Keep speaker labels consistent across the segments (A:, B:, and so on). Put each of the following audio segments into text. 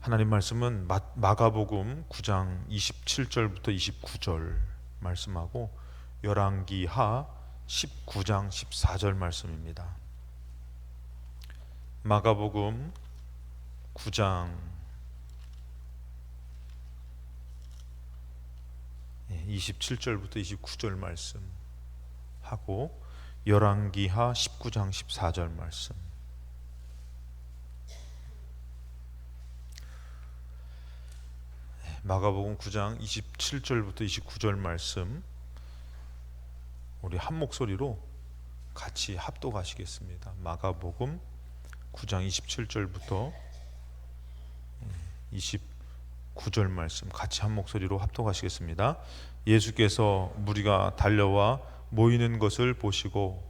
A: 하나님 말씀은 마가복음 9장 27절부터 29절 말씀하고 열왕기하 19장 14절 말씀입니다. 마가복음 9장 27절부터 29절 말씀하고 열왕기하 19장 14절 말씀. 마가복음 9장 27절부터 29절 말씀 우리 한 목소리로 같이 합독하시겠습니다. 마가복음 9장 27절부터 29절 말씀 같이 한 목소리로 합독하시겠습니다. 예수께서 무리가 달려와 모이는 것을 보시고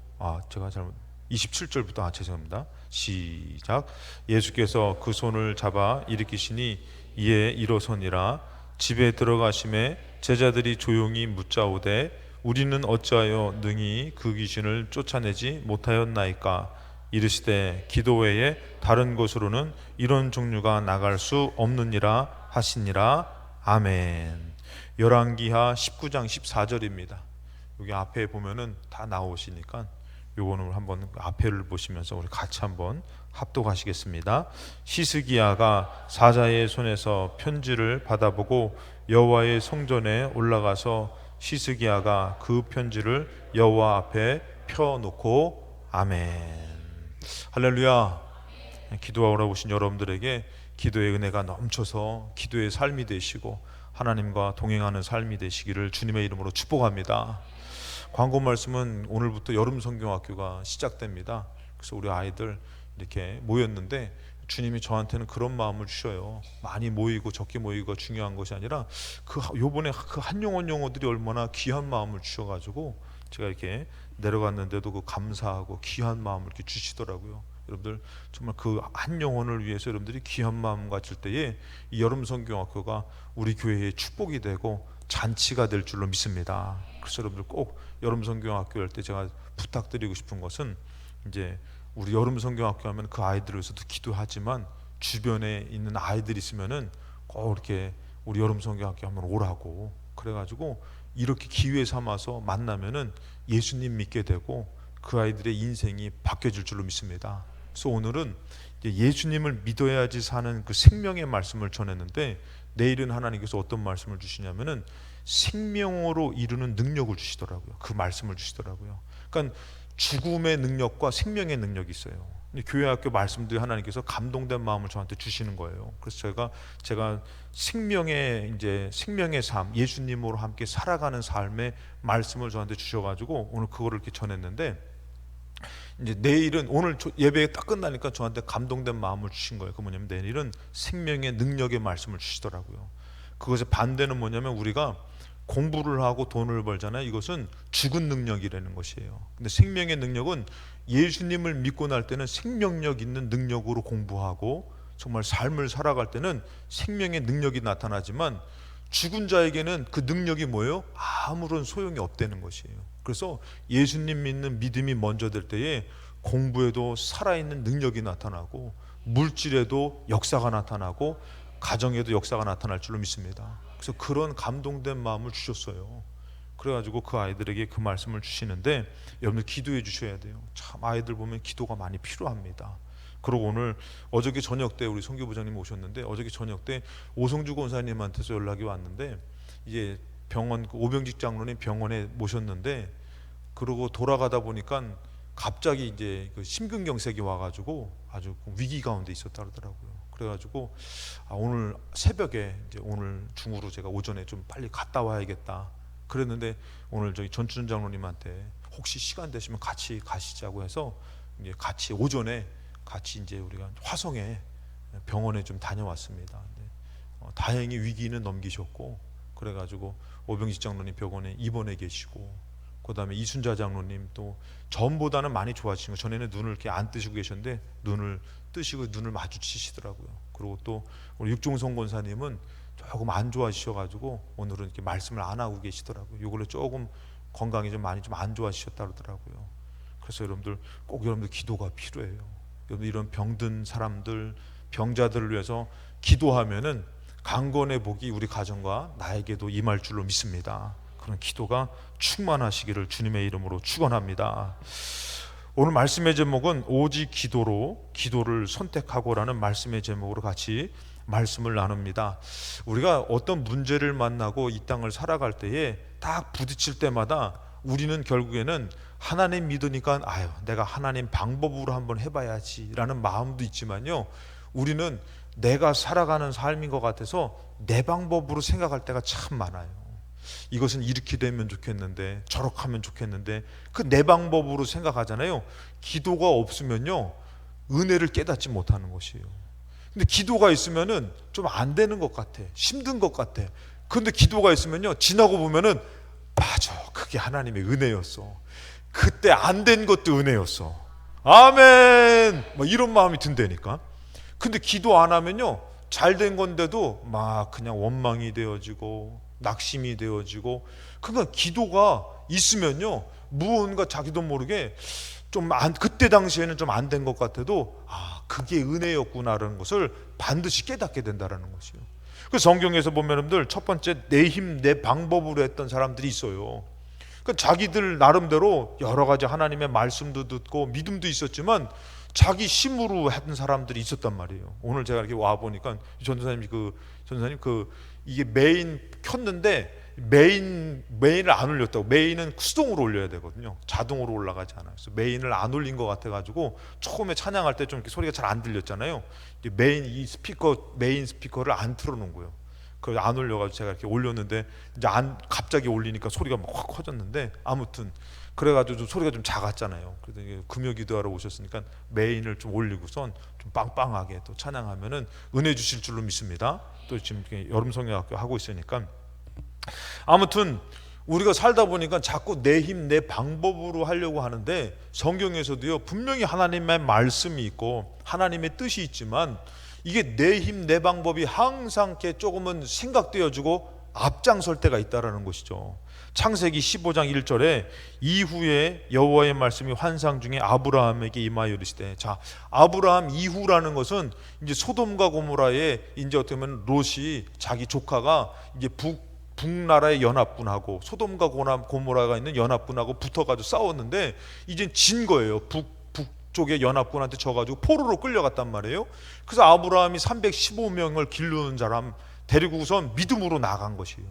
A: 제가 잘못 27절부터 죄송합니다. 시작. 예수께서 그 손을 잡아 일으키시니 이에 일어서니라. 집에 들어가심에 제자들이 조용히 묻자오되 우리는 어찌하여 능히 그 귀신을 쫓아내지 못하였나이까. 이르시되 기도 외에 다른 곳으로는 이런 종류가 나갈 수 없느니라 하시니라. 아멘. 열왕기하 19장 14절입니다. 여기 앞에 보면은 다 나오시니까 요거는 한번 앞에를 보시면서 우리 같이 한번 합독하시겠습니다. 히스기야가 사자의 손에서 편지를 받아보고 여호와의 성전에 올라가서 히스기야가 그 편지를 여호와 앞에 펴놓고 아멘. 할렐루야. 기도하러 오신 여러분들에게 기도의 은혜가 넘쳐서 기도의 삶이 되시고 하나님과 동행하는 삶이 되시기를 주님의 이름으로 축복합니다. 광고 말씀은 오늘부터 여름 성경학교가 시작됩니다. 그래서 우리 아이들 이렇게 모였는데 주님이 저한테는 그런 마음을 주셔요. 많이 모이고 적게 모이고가 중요한 것이 아니라 요번에 그 한영혼 영어들이 얼마나 귀한 마음을 주셔가지고 제가 이렇게 내려갔는데도 그 감사하고 귀한 마음을 이렇게 주시더라고요. 여러분들 정말 그 한 영혼을 위해서 여러분들이 귀한 마음 가질 때에 이 여름 성경학교가 우리 교회의 축복이 되고 잔치가 될 줄로 믿습니다. 그래서 여러분들 꼭 여름 성경학교 할 때 제가 부탁드리고 싶은 것은 이제 우리 여름 성경학교 하면 그 아이들을 위해서도 기도하지만 주변에 있는 아이들이 있으면은 꼭 이렇게 우리 여름 성경학교 하면 오라고 그래가지고 이렇게 기회 삼아서 만나면은 예수님 믿게 되고 그 아이들의 인생이 바뀌어질 줄로 믿습니다. 그래서 오늘은 예수님을 믿어야지 사는 그 생명의 말씀을 전했는데 내일은 하나님께서 어떤 말씀을 주시냐면은 생명으로 이루는 능력을 주시더라고요. 그 말씀을 주시더라고요. 그러니까 죽음의 능력과 생명의 능력이 있어요. 교회 학교 말씀들이 하나님께서 감동된 마음을 저한테 주시는 거예요. 그래서 제가 생명의 삶, 예수님으로 함께 살아가는 삶의 말씀을 저한테 주셔가지고 오늘 그거를 이렇게 전했는데 이제 내일은 오늘 예배가 딱 끝나니까 저한테 감동된 마음을 주신 거예요. 그 뭐냐면 내일은 생명의 능력의 말씀을 주시더라고요. 그것의 반대는 뭐냐면 우리가 공부를 하고 돈을 벌잖아요. 이것은 죽은 능력이라는 것이에요. 근데 생명의 능력은 예수님을 믿고 날 때는 생명력 있는 능력으로 공부하고 정말 삶을 살아갈 때는 생명의 능력이 나타나지만 죽은 자에게는 그 능력이 뭐예요? 아무런 소용이 없다는 것이에요. 그래서 예수님 믿는 믿음이 먼저 될 때에 공부에도 살아있는 능력이 나타나고 물질에도 역사가 나타나고 가정에도 역사가 나타날 줄로 믿습니다. 그래서 그런 감동된 마음을 주셨어요. 그래가지고 그 아이들에게 그 말씀을 주시는데 여러분들 기도해 주셔야 돼요. 참 아이들 보면 기도가 많이 필요합니다. 그리고 오늘 어저께 저녁 때 우리 성교부장님 오셨는데 어저께 저녁 때 오성주 권사님한테서 연락이 왔는데 이제 병원 오병직 장로님 병원에 모셨는데 그러고 돌아가다 보니까 갑자기 이제 그 심근경색이 와가지고 아주 위기 가운데 있었다 그러더라고요. 그래가지고 오늘 새벽에 이제 오늘 중으로 제가 오전에 좀 빨리 갔다 와야겠다 그랬는데 오늘 저희 전춘 장로님한테 혹시 시간 되시면 같이 가시자고 해서 이제 같이 오전에 같이 이제 우리가 화성에 병원에 좀 다녀왔습니다. 다행히 위기는 넘기셨고 그래가지고 오병식 장로님 병원에 입원해 계시고 그 다음에 이순자 장로님 또 전보다는 많이 좋아지신 거. 전에는 눈을 이렇게 안 뜨시고 계셨는데 눈을 뜨시고 눈을 마주치시더라고요. 그리고 또 우리 육종성 권사님은 조금 안 좋아지셔가지고 오늘은 이렇게 말씀을 안 하고 계시더라고요. 이걸로 조금 건강이 좀 많이 좀 안 좋아지셨다 그러더라고요. 그래서 여러분들 꼭 여러분들 기도가 필요해요. 여러분들 이런 병든 사람들 병자들을 위해서 기도하면은 강건의 복이 우리 가정과 나에게도 임할 줄로 믿습니다. 그런 기도가 충만하시기를 주님의 이름으로 축원합니다. 오늘 말씀의 제목은 오직 기도로 기도를 선택하고라는 말씀의 제목으로 같이 말씀을 나눕니다. 우리가 어떤 문제를 만나고 이 땅을 살아갈 때에 딱 부딪힐 때마다 우리는 결국에는 하나님 믿으니까 내가 하나님 방법으로 한번 해봐야지 라는 마음도 있지만요, 우리는 내가 살아가는 삶인 것 같아서 내 방법으로 생각할 때가 참 많아요. 이것은 이렇게 되면 좋겠는데, 저렇게 하면 좋겠는데, 그 내 방법으로 생각하잖아요. 기도가 없으면요, 은혜를 깨닫지 못하는 것이에요. 근데 기도가 있으면은 좀 안 되는 것 같아, 힘든 것 같아. 근데 기도가 있으면요, 지나고 보면은 맞아, 그게 하나님의 은혜였어. 그때 안 된 것도 은혜였어. 아멘. 이런 마음이 든다니까. 근데 기도 안 하면요, 잘 된 건데도 막 그냥 원망이 되어지고 낙심이 되어지고. 그러니까 기도가 있으면요, 무언가 자기도 모르게 그때 당시에는 좀 안 된 것 같아도 그게 은혜였구나라는 것을 반드시 깨닫게 된다는 것이요. 그 성경에서 보면 여러분들, 첫 번째 내 힘, 내 방법으로 했던 사람들이 있어요. 그러니까 자기들 나름대로 여러 가지 하나님의 말씀도 듣고 믿음도 있었지만 자기 힘으로 했던 사람들이 있었단 말이에요. 오늘 제가 이렇게 와 보니까 전도사님 이게 메인 켰는데 메인을 안 올렸다고. 메인은 수동으로 올려야 되거든요. 자동으로 올라가지 않아요. 그래서 메인을 안 올린 것 같아가지고 처음에 찬양할 때 좀 소리가 잘 안 들렸잖아요. 메인 스피커를 안 틀어놓은 거예요. 그걸 안 올려가지고 제가 이렇게 올렸는데 이제 갑자기 올리니까 소리가 막 확 커졌는데, 아무튼 그래가지고 소리가 좀 작았잖아요. 그래서 금요기도하러 오셨으니까 메인을 좀 올리고선 좀 빵빵하게 또 찬양하면은 은혜 주실 줄로 믿습니다. 또 지금 여름 성경학교 하고 있으니까. 아무튼 우리가 살다 보니까 자꾸 내 힘, 내 방법으로 하려고 하는데, 성경에서도요, 분명히 하나님의 말씀이 있고 하나님의 뜻이 있지만 이게 내 힘, 내 방법이 항상 이렇게 조금은 생각되어지고 앞장설 때가 있다라는 것이죠. 창세기 15장 1절에 이후에 여호와의 말씀이 환상 중에 아브라함에게 임하여 이르시되. 자, 아브라함 이후라는 것은 이제 소돔과 고모라에 이제 어떻게 보면 롯이 자기 조카가 이제 북나라의 연합군하고 소돔과 고모라가 있는 연합군하고 붙어가지고 싸웠는데 이제 진 거예요. 북쪽의 연합군한테 져가지고 포로로 끌려갔단 말이에요. 그래서 아브라함이 315명을 기르는 사람 데리고 우선 믿음으로 나간 것이에요.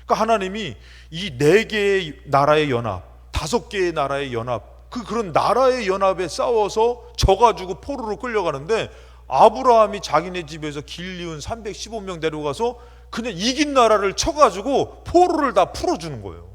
A: 그러니까 하나님이 이 4개의 나라의 연합, 5개의 나라의 연합, 그런 나라의 연합에 싸워서 져가지고 포로로 끌려가는데, 아브라함이 자기네 집에서 길리운 315명 데려가서 그냥 이긴 나라를 쳐가지고 포로를 다 풀어주는 거예요.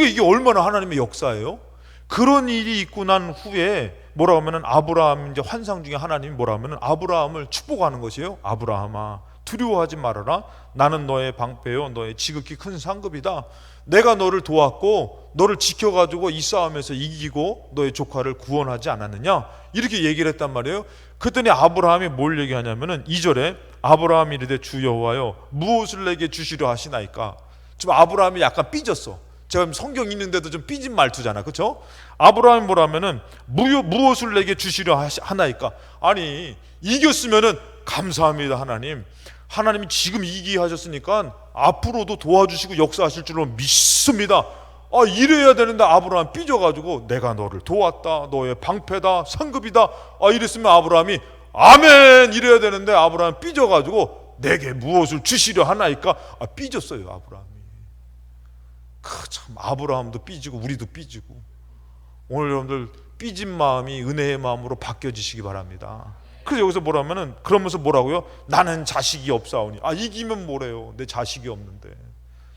A: 이게 얼마나 하나님의 역사예요? 그런 일이 있고 난 후에 뭐라고 하면은 아브라함 이제 환상 중에 하나님이 뭐라고 하면은 아브라함을 축복하는 것이에요. 아브라함아, 두려워하지 말아라. 나는 너의 방패요, 너의 지극히 큰 상급이다. 내가 너를 도왔고 너를 지켜가지고 이 싸움에서 이기고 너의 조카를 구원하지 않았느냐, 이렇게 얘기를 했단 말이에요. 그랬더니 아브라함이 뭘 얘기하냐면은 2절에 아브라함이 이르되 주 여호와여 무엇을 내게 주시려 하시나이까. 지금 아브라함이 약간 삐졌어. 제가 성경 있는데도 좀 삐진 말투잖아, 그렇죠? 아브라함이 뭐라면은 무엇을 내게 주시려 하나이까. 아니, 이겼으면은 감사합니다 하나님. 하나님이 지금 이기게 하셨으니까 앞으로도 도와주시고 역사하실 줄로 믿습니다. 이래야 되는데 아브라함 삐져가지고 내가 너를 도왔다, 너의 방패다, 상급이다, 이랬으면 아브라함이 아멘 이래야 되는데 아브라함 삐져가지고 내게 무엇을 주시려 하나이까. 삐졌어요 아브라함이. 참, 아브라함도 삐지고 우리도 삐지고. 오늘 여러분들 삐진 마음이 은혜의 마음으로 바뀌어지시기 바랍니다. 그래서 여기서 뭐라면은, 그러면서 뭐라고요? 나는 자식이 없사오니. 이기면 뭐래요? 내 자식이 없는데.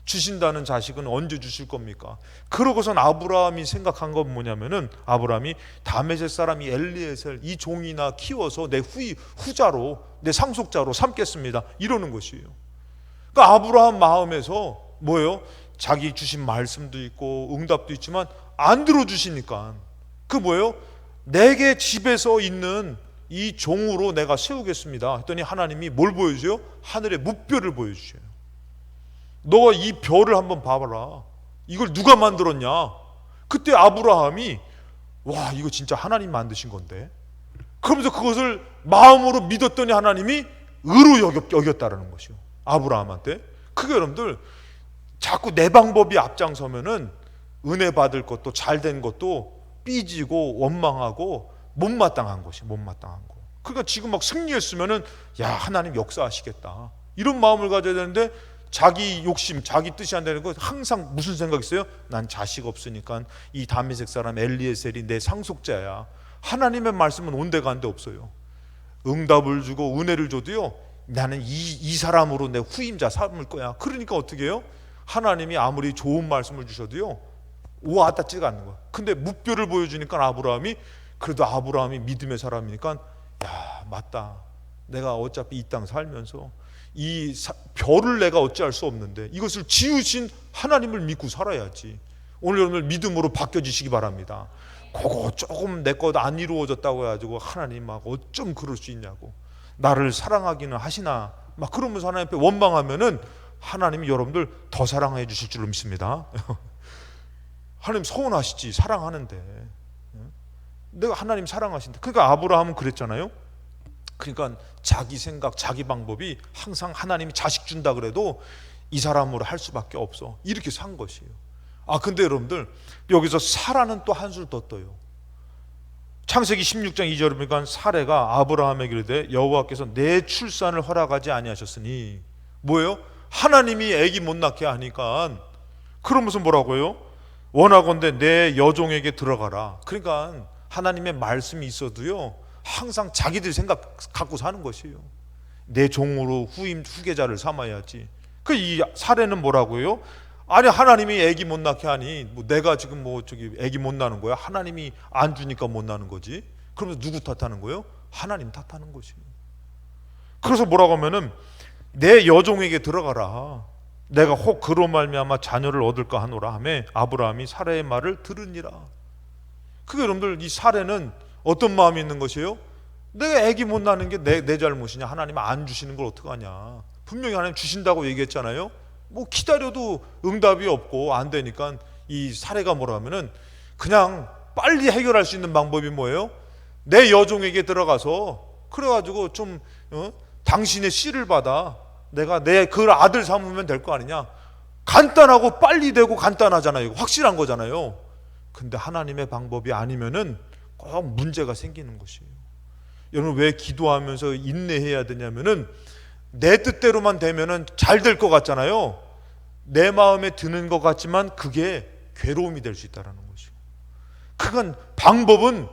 A: 주신다는 자식은 언제 주실 겁니까? 그러고선 아브라함이 생각한 건 뭐냐면은, 아브라함이 다메섹 사람이 엘리에셀 이 종이나 키워서 내 후자로, 내 상속자로 삼겠습니다, 이러는 것이에요. 그러니까 아브라함 마음에서 뭐예요? 자기 주신 말씀도 있고 응답도 있지만 안 들어주시니까 뭐예요? 내게 집에서 있는 이 종으로 내가 세우겠습니다 했더니 하나님이 뭘 보여줘요? 하늘의 무별을 보여주셔요. 너가 이 별을 한번 봐봐라. 이걸 누가 만들었냐? 그때 아브라함이 와, 이거 진짜 하나님 만드신 건데, 그러면서 그것을 마음으로 믿었더니 하나님이 의로 여겼다라는 것이요. 아브라함한테. 그게 여러분들 자꾸 내 방법이 앞장서면은 은혜 받을 것도 잘된 것도 삐지고 원망하고 못마땅한 것이 못마땅한 거. 그러니까 지금 막 승리했으면은 야 하나님 역사하시겠다 이런 마음을 가져야 되는데 자기 욕심 자기 뜻이 안 되는 거 항상 무슨 생각 있어요? 난 자식 없으니까 이 다메섹 사람 엘리에셀이 내 상속자야. 하나님의 말씀은 온데간데 없어요. 응답을 주고 은혜를 줘도요 나는 이 사람으로 내 후임자 삼을 거야. 그러니까 어떻게 해요? 하나님이 아무리 좋은 말씀을 주셔도요 와닿지가 않는 거야. 근데 무뼈를 보여주니까 아브라함이 그래도 아브라함이 믿음의 사람이니까 야 맞다. 내가 어차피 이 땅 살면서 별을 내가 어찌할 수 없는데 이것을 지으신 하나님을 믿고 살아야지. 오늘 여러분들 믿음으로 바뀌어지시기 바랍니다. 그거 조금 내 것 안 이루어졌다고 해가지고 하나님 막 어쩜 그럴 수 있냐고 나를 사랑하기는 하시나 막 그러면서 하나님 앞에 원망하면은 하나님이 여러분들 더 사랑해 주실 줄로 믿습니다. 하나님 서운하시지 사랑하는데 내가 하나님 사랑하신다. 그러니까 아브라함은 그랬잖아요. 그러니까 자기 생각 자기 방법이 항상 하나님이 자식 준다 그래도 이 사람으로 할 수밖에 없어 이렇게 산 것이에요. 근데 여러분들 여기서 사라는 또 한술 더 떠요. 창세기 16장 2절에 보니까 사레가 아브라함에게 이르되 여호와께서 내 출산을 허락하지 아니하셨으니 뭐예요? 하나님이 아기 못 낳게 하니까 그러면서 뭐라고 해요? 원하건대 내 여종에게 들어가라. 그러니까 하나님의 말씀이 있어도요 항상 자기들 생각 갖고 사는 것이에요. 내 종으로 후계자를 삼아야지. 이 사례는 뭐라고 해요? 아니 하나님이 아기 못 낳게 하니 뭐 내가 지금 뭐 저기 아기 못 낳는 거야? 하나님이 안 주니까 못 낳는 거지. 그러면서 누구 탓하는 거예요? 하나님 탓하는 것이에요. 그래서 뭐라고 하면은 내 여종에게 들어가라. 내가 혹 그로 말미암아 자녀를 얻을까 하노라 하며 아브라함이 사례의 말을 들으니라. 그게 여러분들 이 사례는 어떤 마음이 있는 것이에요? 내가 아기 못 낳는 게 내 잘못이냐? 하나님 안 주시는 걸 어떡하냐? 분명히 하나님 주신다고 얘기했잖아요. 뭐 기다려도 응답이 없고 안 되니까 이 사례가 뭐라 하면은 그냥 빨리 해결할 수 있는 방법이 뭐예요? 내 여종에게 들어가서 그래가지고 좀 당신의 씨를 받아 내가 내 그 아들 삼으면 될 거 아니냐. 간단하고 빨리 되고 간단하잖아요. 확실한 거잖아요. 근데 하나님의 방법이 아니면은 꼭 문제가 생기는 것이에요. 여러분 왜 기도하면서 인내해야 되냐면은 내 뜻대로만 되면은 잘 될 것 같잖아요. 내 마음에 드는 것 같지만 그게 괴로움이 될 수 있다는 것이고, 그건 방법은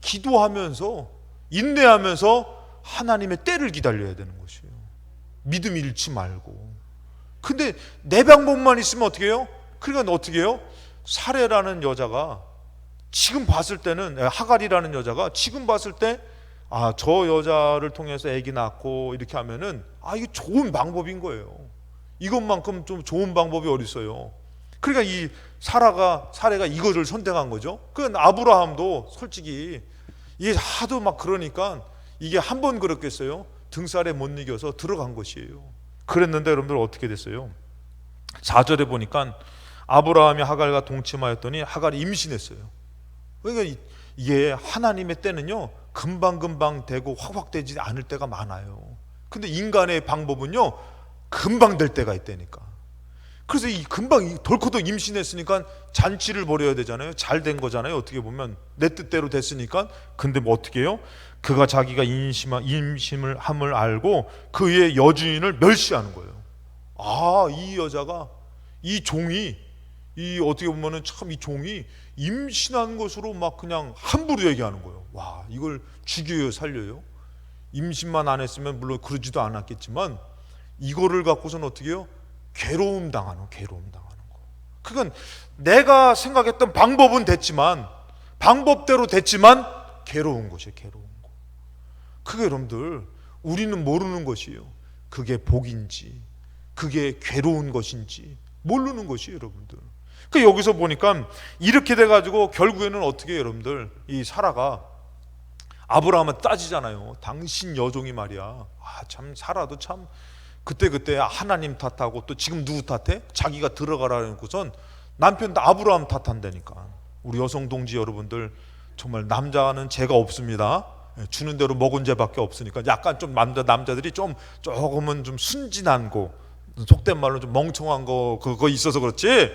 A: 기도하면서 인내하면서 하나님의 때를 기다려야 되는 것이에요. 믿음 잃지 말고. 근데 내 방법만 있으면 어떻게 해요? 그러니까 어떻게 해요? 사레라는 여자가 지금 봤을 때는, 하갈이라는 여자가 지금 봤을 때 저 여자를 통해서 아기 낳고 이렇게 하면은 이게 좋은 방법인 거예요. 이것만큼 좀 좋은 방법이 어디 있어요? 그러니까 이 사례가 이거를 선택한 거죠. 그 아브라함도 솔직히 이게 하도 막 그러니까 이게 한 번 그렇겠어요? 등살에 못 이겨서 들어간 것이에요. 그랬는데 여러분들 어떻게 됐어요? 4절에 보니까 아브라함이 하갈과 동침하였더니 하갈이 임신했어요. 그러니까 이게 하나님의 때는요 금방금방 되고 확확 되지 않을 때가 많아요. 근데 인간의 방법은요 금방 될 때가 있다니까. 그래서 이 금방 덜커덕 임신했으니까 잔치를 벌여야 되잖아요. 잘 된 거잖아요. 어떻게 보면 내 뜻대로 됐으니까. 근데 뭐 어떻게 해요? 그가 자기가 임신을 함을 알고 그의 여주인을 멸시하는 거예요. 이 여자가, 이 종이, 이 어떻게 보면은 참 이 종이 임신한 것으로 막 그냥 함부로 얘기하는 거예요. 와, 이걸 죽여요, 살려요? 임신만 안 했으면 물론 그러지도 않았겠지만 이거를 갖고서는 어떻게 해요? 괴로움 당하는 거. 그건 내가 생각했던 방법은 됐지만, 방법대로 됐지만 괴로운 것이에요. 괴로운 거. 그게 여러분들 우리는 모르는 것이에요. 그게 복인지 그게 괴로운 것인지 모르는 것이에요, 여러분들. 그 여기서 보니까 이렇게 돼가지고 결국에는 어떻게 해요, 여러분들? 이 사라가 아브라함은 따지잖아요. 당신 여종이 말이야. 참 사라도 참 그때 하나님 탓하고 또 지금 누구 탓해? 자기가 들어가라는 곳은 남편도 아브라함 탓한다니까. 우리 여성 동지 여러분들 정말 남자는 죄가 없습니다. 주는 대로 먹은 죄밖에 없으니까 약간 좀 남자들이 조금은 좀 순진한 거, 속된 말로 좀 멍청한 거 그거 있어서 그렇지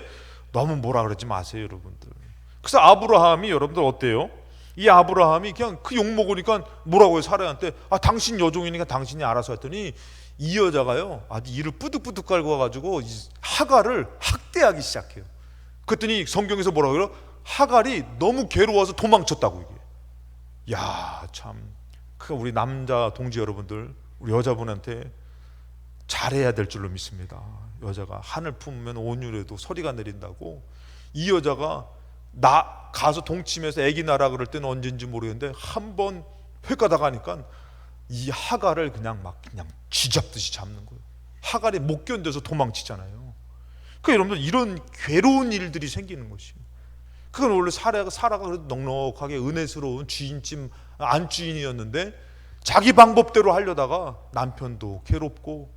A: 너무 뭐라 그러지 마세요, 여러분들. 그래서 아브라함이 여러분들 어때요? 이 아브라함이 그냥 그 욕 먹으니까 뭐라고요? 사라한테 당신 여종이니까 당신이 알아서 했더니 이 여자가요 아주 이를 뿌득뿌득 깔고 와가지고 하갈을 학대하기 시작해요. 그랬더니 성경에서 뭐라고 그래요? 하갈이 너무 괴로워서 도망쳤다고. 이게 참 우리 남자 동지 여러분들, 우리 여자분한테 잘해야 될 줄로 믿습니다. 여자가 한을 품으면 온유래도 소리가 내린다고. 이 여자가 나 가서 동침해서 애기 낳으라 그럴 때는 언제인지 모르겠는데 한번 회가다 가니까 이 하갈을 그냥 쥐잡듯이 잡는 거예요. 하갈이 못 견뎌서 도망치잖아요. 그러니까 여러분들 이런 괴로운 일들이 생기는 것이에요. 그건 원래 사라가 그래도 넉넉하게 은혜스러운 주인쯤 안주인이었는데 자기 방법대로 하려다가 남편도 괴롭고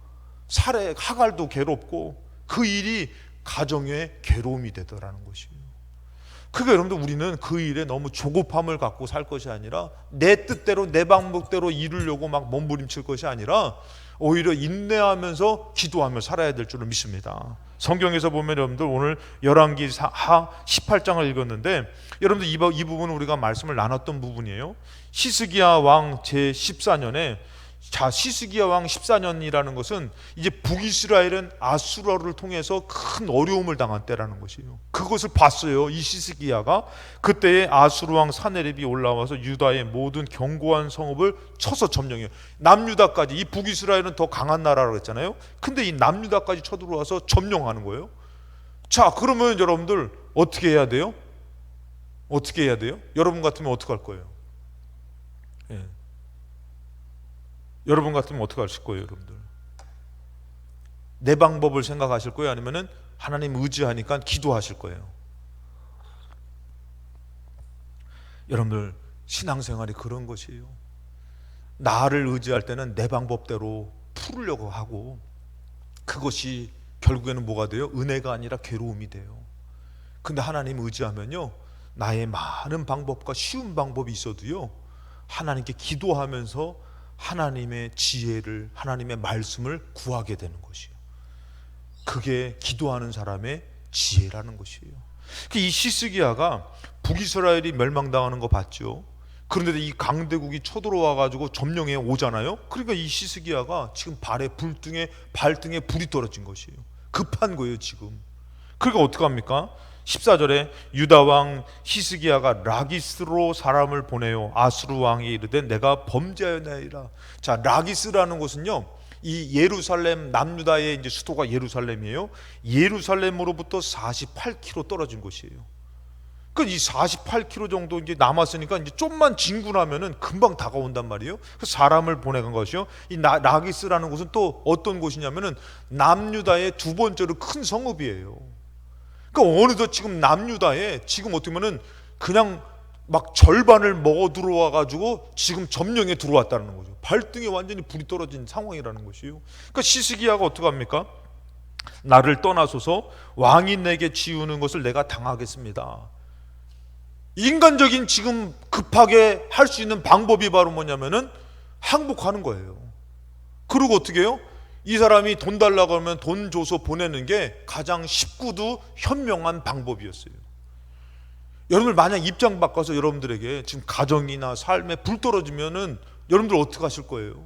A: 하갈도 괴롭고 그 일이 가정의 괴로움이 되더라는 것이에요. 그러니까 여러분들 우리는 그 일에 너무 조급함을 갖고 살 것이 아니라 내 뜻대로 내 방법대로 이루려고 막 몸부림칠 것이 아니라 오히려 인내하면서 기도하며 살아야 될 줄로 믿습니다. 성경에서 보면 여러분들 오늘 열왕기하 18장을 읽었는데 여러분들 이 부분은 우리가 말씀을 나눴던 부분이에요. 시스기야 왕 제14년에 시스기야 왕 14년이라는 것은 이제 북이스라엘은 아수라를 통해서 큰 어려움을 당한 때라는 것이에요. 그것을 봤어요. 이 시스기야가 그때에 아수르 왕 사네립이 올라와서 유다의 모든 견고한 성읍을 쳐서 점령해요. 남유다까지, 이 북이스라엘은 더 강한 나라라고 했잖아요. 근데 이 남유다까지 쳐들어와서 점령하는 거예요. 자, 그러면 여러분들 어떻게 해야 돼요? 어떻게 해야 돼요? 여러분 같으면 어떻게 할 거예요? 예. 여러분 같으면 어떻게 하실 거예요, 여러분들? 내 방법을 생각하실 거예요? 아니면은 하나님 의지하니까 기도하실 거예요? 여러분들 신앙생활이 그런 것이에요. 나를 의지할 때는 내 방법대로 풀으려고 하고 그것이 결국에는 뭐가 돼요? 은혜가 아니라 괴로움이 돼요. 근데 하나님 의지하면요, 나의 많은 방법과 쉬운 방법이 있어도요, 하나님께 기도하면서 하나님의 지혜를, 하나님의 말씀을 구하게 되는 것이에요. 그게 기도하는 사람의 지혜라는 것이에요. 이 시스기야가 북이스라엘이 멸망당하는 거 봤죠. 그런데 이 강대국이 쳐들어와 가지고 점령해 오잖아요. 그러니까 이 시스기야가 지금 발등에 불이 떨어진 것이에요. 급한 거예요, 지금. 그러니까 어떡합니까? 14절에 유다 왕 히스기야가 라기스로 사람을 보내요. 아수르 왕이 이르되 내가 범죄하였나이다. 자, 라기스라는 곳은요, 이 예루살렘, 남유다의 이제 수도가 예루살렘이에요. 예루살렘으로부터 48km 떨어진 곳이에요. 그 이 48km 정도 이제 남았으니까 이제 좀만 진군하면은 금방 다가온단 말이에요. 그 사람을 보내간 것이요. 이 라기스라는 곳은 또 어떤 곳이냐면은 남유다의 두 번째로 큰 성읍이에요. 그러니까 어느덧 지금 남유다에 지금 어떻게 보면은 그냥 막 절반을 먹어 들어와 가지고 지금 점령에 들어왔다는 거죠. 발등에 완전히 불이 떨어진 상황이라는 것이에요. 그러니까 시스기야가 어떻게 합니까? 나를 떠나소서, 왕이 내게 지우는 것을 내가 당하겠습니다. 인간적인 지금 급하게 할 수 있는 방법이 바로 뭐냐면은 항복하는 거예요. 그리고 어떻게 해요? 이 사람이 돈 달라고 하면 돈 줘서 보내는 게 가장 쉽고도 현명한 방법이었어요. 여러분들 만약 입장 바꿔서 여러분들에게 지금 가정이나 삶에 불 떨어지면은 여러분들 어떻게 하실 거예요?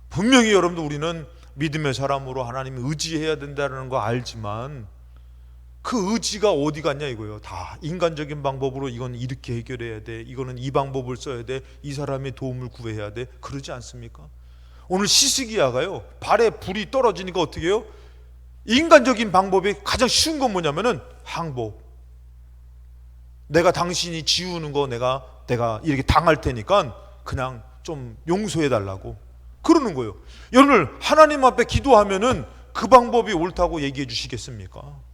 A: 분명히 여러분들 우리는 믿음의 사람으로 하나님을 의지해야 된다는 거 알지만 그 의지가 어디 갔냐 이거예요. 다 인간적인 방법으로 이건 이렇게 해결해야 돼, 이거는 이 방법을 써야 돼, 이 사람의 도움을 구해야 돼, 그러지 않습니까? 오늘 시스기야가요, 발에 불이 떨어지니까 어떻게 해요? 인간적인 방법이 가장 쉬운 건 뭐냐면은 항복. 내가 당신이 지우는 거 내가 이렇게 당할 테니까 그냥 좀 용서해 달라고 그러는 거예요. 여러분 하나님 앞에 기도하면은 그 방법이 옳다고 얘기해 주시겠습니까?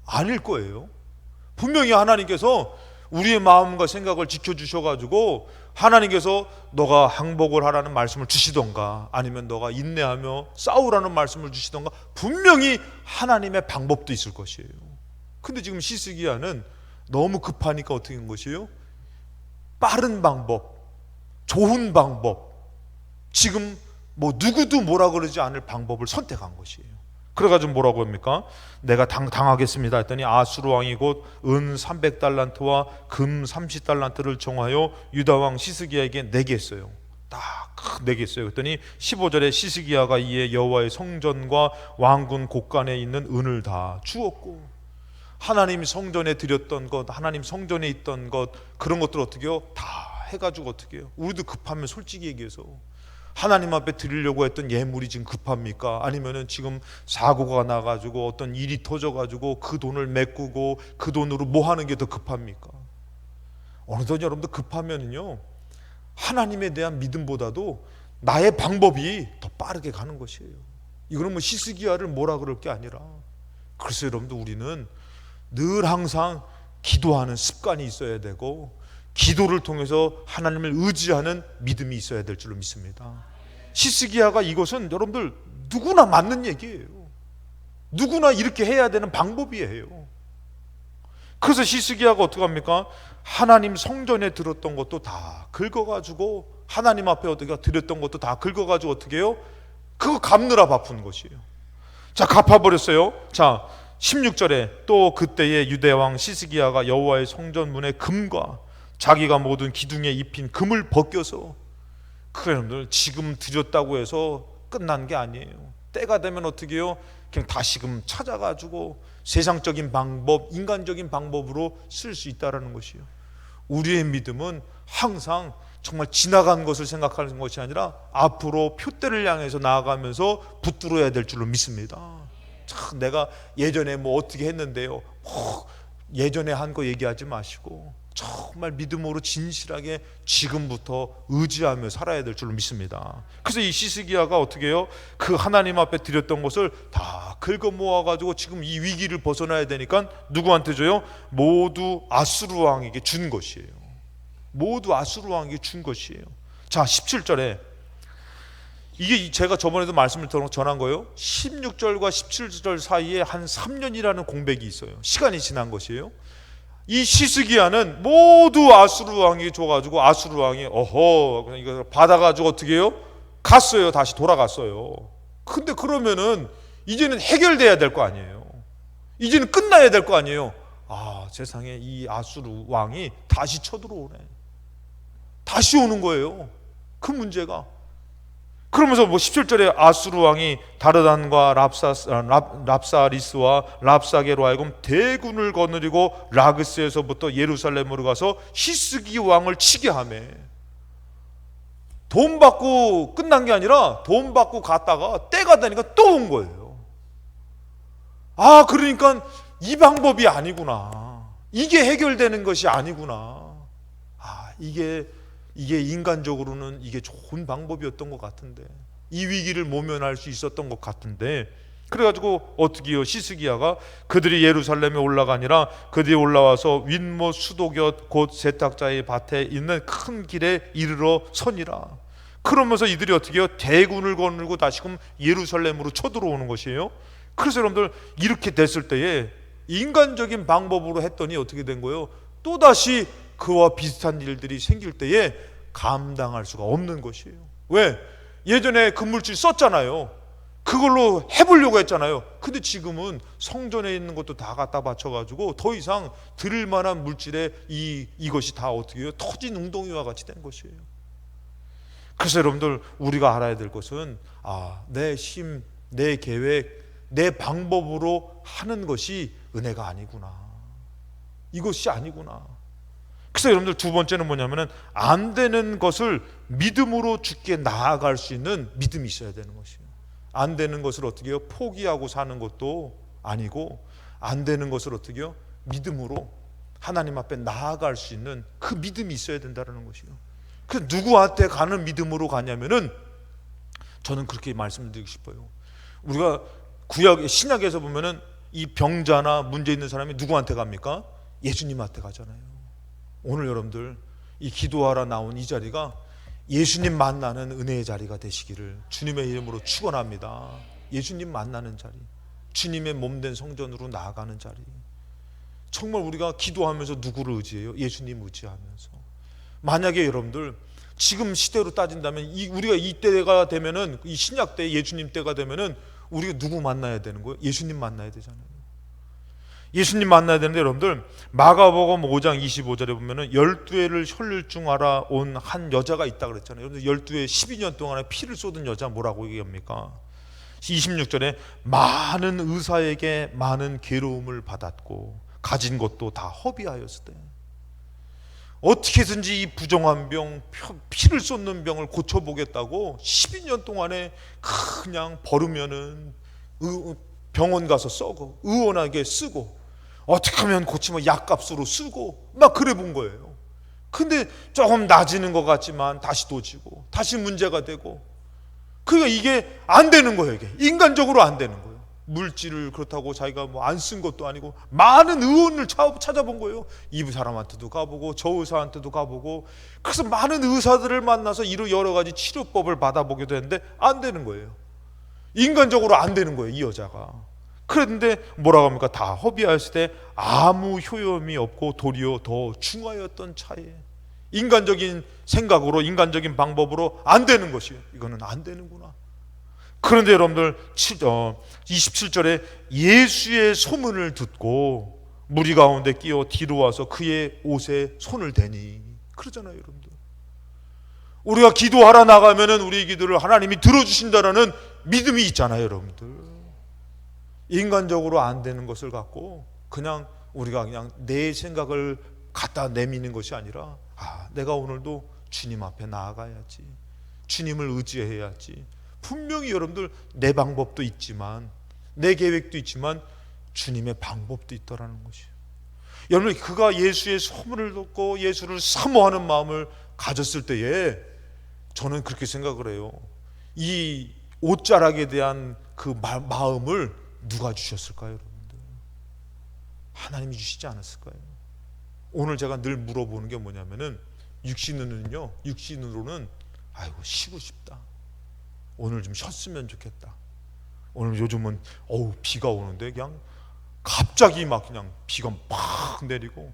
A: 아닐 거예요. 분명히 하나님께서 우리의 마음과 생각을 지켜주셔가지고 하나님께서 너가 항복을 하라는 말씀을 주시던가 아니면 너가 인내하며 싸우라는 말씀을 주시던가 분명히 하나님의 방법도 있을 것이에요. 근데 지금 시스기야는 너무 급하니까 어떻게 한 것이에요? 빠른 방법, 좋은 방법, 지금 뭐 누구도 뭐라 그러지 않을 방법을 선택한 것이에요. 그래가지고 뭐라고 합니까? 내가 당하겠습니다 했더니 아수르 왕이 곧 은 300달란트와 금 30달란트를 정하여 유다 왕 시스기야에게 내게 했어요. 딱 내게 했어요. 그랬더니 15절에 시스기야가 이에 여호와의 성전과 왕궁 곳간에 있는 은을 다 주었고, 하나님 성전에 드렸던 것, 하나님 성전에 있던 것, 그런 것들 어떻게 해요? 다 해가지고 어떻게 해요? 우리도 급하면 솔직히 얘기해서 하나님 앞에 드리려고 했던 예물이 지금 급합니까? 아니면은 지금 사고가 나가지고 어떤 일이 터져가지고 그 돈을 메꾸고 그 돈으로 뭐 하는 게 더 급합니까? 어느덧 여러분들 급하면은요, 하나님에 대한 믿음보다도 나의 방법이 더 빠르게 가는 것이에요. 이거는 뭐 시스기야를 뭐라 그럴 게 아니라, 그래서 여러분들 우리는 늘 항상 기도하는 습관이 있어야 되고, 기도를 통해서 하나님을 의지하는 믿음이 있어야 될 줄로 믿습니다. 시스기야가 이것은 여러분들 누구나 맞는 얘기예요. 누구나 이렇게 해야 되는 방법이에요. 그래서 시스기야가 어떻게 합니까? 하나님 성전에 들었던 것도 다 긁어가지고, 하나님 앞에 어떻게 드렸던 것도 다 긁어가지고 어떻게 해요? 그거 갚느라 바쁜 것이에요. 자, 갚아버렸어요. 자, 16절에 또 그때에 유대왕 시스기야가 여호와의 성전 문의 금과 자기가 모든 기둥에 입힌 금을 벗겨서, 그 여러분들 지금 드렸다고 해서 끝난 게 아니에요. 때가 되면 어떻게 해요? 그냥 다시금 찾아가지고 세상적인 방법, 인간적인 방법으로 쓸 수 있다는 것이에요. 우리의 믿음은 항상 정말 지나간 것을 생각하는 것이 아니라 앞으로 표대를 향해서 나아가면서 붙들어야 될 줄로 믿습니다. 참, 내가 예전에 뭐 어떻게 했는데요, 예전에 한 거 얘기하지 마시고 정말 믿음으로 진실하게 지금부터 의지하며 살아야 될 줄로 믿습니다. 그래서 이 시스기야가 어떻게 해요? 그 하나님 앞에 드렸던 것을 다 긁어 모아가지고 지금 이 위기를 벗어나야 되니까 누구한테 줘요? 모두 아수르 왕에게 준 것이에요. 모두 아수르 왕에게 준 것이에요. 자, 17절에 이게 제가 저번에도 말씀을 전한 거예요. 16절과 17절 사이에 한 3년이라는 공백이 있어요. 시간이 지난 것이에요. 이 시스기야는 모두 아수르 왕에게 줘가지고 아수르 왕이 그냥 이거 받아가지고 어떻게 해요? 갔어요. 다시 돌아갔어요. 근데 그러면은 이제는 해결돼야 될 거 아니에요. 이제는 끝나야 될 거 아니에요. 세상에 이 아수르 왕이 다시 쳐들어오네. 다시 오는 거예요. 그 문제가. 그러면서 뭐 17절에 아수르 왕이 다르단과 랍사리스와 랍사게로 하여금 대군을 거느리고 라그스에서부터 예루살렘으로 가서 시스기 왕을 치게 하며, 돈 받고 끝난 게 아니라 돈 받고 갔다가 때가 되니까 또 온 거예요. 그러니까 이 방법이 아니구나, 이게 해결되는 것이 아니구나, 이게 인간적으로는 이게 좋은 방법이었던 것 같은데, 이 위기를 모면할 수 있었던 것 같은데, 그래가지고 어떻게 해요? 시스기야가 그들이 예루살렘에 올라가니라 그들이 올라와서 윗못 수도곁 곧 세탁자의 밭에 있는 큰 길에 이르러 서니라. 그러면서 이들이 어떻게 해요? 대군을 거느리고 다시금 예루살렘으로 쳐들어오는 것이에요. 그래서 여러분들 이렇게 됐을 때에 인간적인 방법으로 했더니 어떻게 된 거예요? 또다시 그와 비슷한 일들이 생길 때에 감당할 수가 없는 것이에요. 왜? 예전에 금물질 썼잖아요. 그걸로 해보려고 했잖아요. 근데 지금은 성전에 있는 것도 다 갖다 바쳐가지고 더 이상 드릴 만한 물질에 이것이 다 어떻게 해요? 터진 웅덩이와 같이 된 것이에요. 그래서 여러분들 우리가 알아야 될 것은 내 힘, 내 계획, 내 방법으로 하는 것이 은혜가 아니구나, 이것이 아니구나. 그래서 여러분들 두 번째는 뭐냐면은 안 되는 것을 믿음으로 주께 나아갈 수 있는 믿음이 있어야 되는 것이에요. 안 되는 것을 어떻게 해요? 포기하고 사는 것도 아니고, 안 되는 것을 어떻게 해요? 믿음으로 하나님 앞에 나아갈 수 있는 그 믿음이 있어야 된다는 것이에요. 그 누구한테 가는 믿음으로 가냐면은, 저는 그렇게 말씀드리고 싶어요. 우리가 신약에서 보면은 이 병자나 문제 있는 사람이 누구한테 갑니까? 예수님한테 가잖아요. 오늘 여러분들 이 기도하러 나온 이 자리가 예수님 만나는 은혜의 자리가 되시기를 주님의 이름으로 축원합니다. 예수님 만나는 자리, 주님의 몸된 성전으로 나아가는 자리. 정말 우리가 기도하면서 누구를 의지해요? 예수님 의지하면서. 만약에 여러분들 지금 시대로 따진다면 우리가 이때가 되면은, 이 신약 때 예수님 때가 되면은 우리가 누구 만나야 되는 거예요? 예수님 만나야 되잖아요. 예수님 만나야 되는데, 여러분들 마가복음 5장 25절에 보면은 12회를 혈류증 온 한 여자가 있다 그랬잖아요. 여러분들 12회 12년 동안에 피를 쏟은 여자 뭐라고 얘기합니까? 26절에 많은 의사에게 많은 괴로움을 받았고 가진 것도 다 허비하였을 때 어떻게든지 이 부정한 병, 피를 쏟는 병을 고쳐보겠다고 12년 동안에 그냥 버르면은 병원 가서 써고 의원에게 쓰고 어떻게 하면 고치면 약값으로 쓰고 막 그래 본 거예요. 근데 조금 나아지는 것 같지만 다시 또 지고 다시 문제가 되고, 그러니까 이게 안 되는 거예요. 이게 인간적으로 안 되는 거예요. 물질을 그렇다고 자기가 뭐 안 쓴 것도 아니고 많은 의원을 찾아본 거예요. 이 사람한테도 가보고 저 의사한테도 가보고, 그래서 많은 의사들을 만나서 이런 여러 가지 치료법을 받아보게 되는데 안 되는 거예요. 인간적으로 안 되는 거예요, 이 여자가. 그런데 뭐라고 합니까? 다 허비하였을 때 아무 효험이 없고 도리어 더 중하였던 차에, 인간적인 생각으로 인간적인 방법으로 안 되는 것이에요. 이거는 안 되는구나. 그런데 여러분들 27절에 예수의 소문을 듣고 무리 가운데 끼어 뒤로 와서 그의 옷에 손을 대니, 그러잖아요. 여러분들 우리가 기도하러 나가면은 우리 기도를 하나님이 들어주신다라는 믿음이 있잖아요. 여러분들 인간적으로 안 되는 것을 갖고 그냥 우리가 그냥 내 생각을 갖다 내미는 것이 아니라, 내가 오늘도 주님 앞에 나아가야지, 주님을 의지해야지. 분명히 여러분들 내 방법도 있지만 내 계획도 있지만 주님의 방법도 있더라는 것이에요. 여러분 그가 예수의 소문을 듣고 예수를 사모하는 마음을 가졌을 때에 저는 그렇게 생각을 해요. 이 옷자락에 대한 그 마음을 누가 주셨을까요? 여러분들 하나님이 주시지 않았을까요? 오늘 제가 늘 물어보는 게 뭐냐면은 육신으로는 아이고 쉬고 싶다, 오늘 좀 쉬었으면 좋겠다, 오늘 요즘은 비가 오는데 그냥 갑자기 막 그냥 비가 막 내리고,